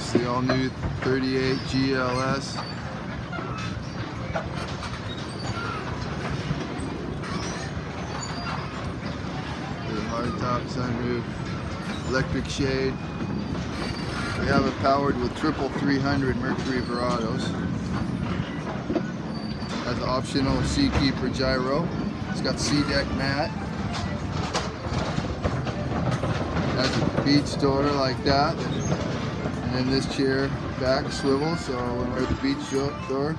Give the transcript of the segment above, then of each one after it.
It's the all-new 38 GLS. With a hardtop sunroof, electric shade. We have it powered with triple 300 Mercury Verados. Has an optional Seakeeper gyro. It's got C-deck mat. Has a beach door like that. And then this chair back swivel, so when we're at the beach door,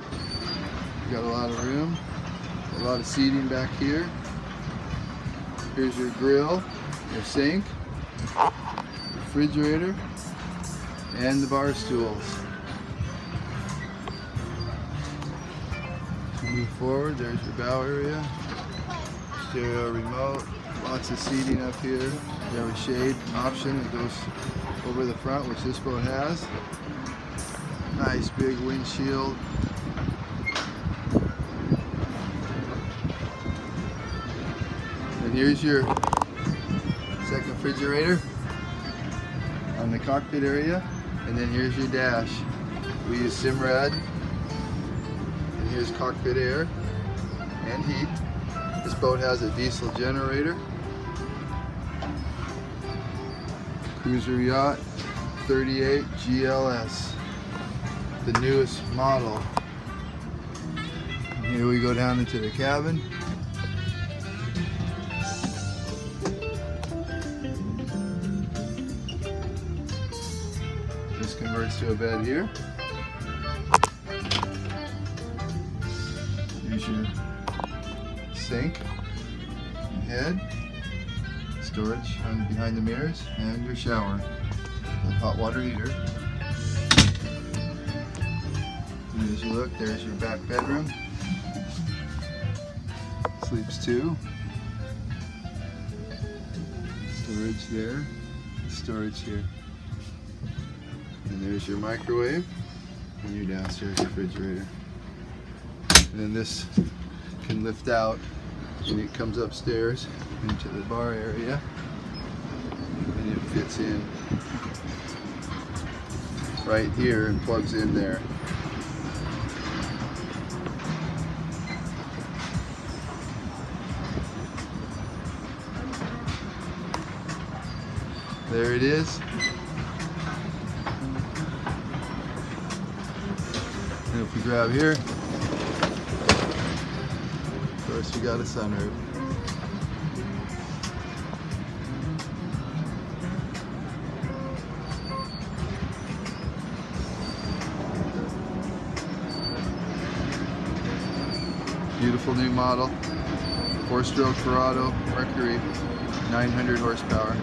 we've got a lot of room. A lot of seating back here. Here's your grill, your sink, refrigerator, and the bar stools. Move forward, there's your bow area, stereo remote, lots of seating up here. You have a shade option that goes over the front, which this boat has. Nice big windshield. And here's your second refrigerator on the cockpit area. And then here's your dash. We use Simrad. And here's cockpit air and heat. This boat has a diesel generator. Cruiser yacht 38 GLS, the newest model. And here we go down into the cabin. This converts to a bed here. Here's your sink, head, storage behind the mirrors, and your shower with hot water heater. And as you look, there's your back bedroom. Sleeps two. Storage there, storage here. And there's your microwave and your downstairs refrigerator. And then this can lift out and it comes upstairs into the bar area and it fits in right here and plugs in there. There it is. And if we grab here, of course we got a sunroof. Beautiful new model, 4-stroke Verado Mercury, 900 horsepower.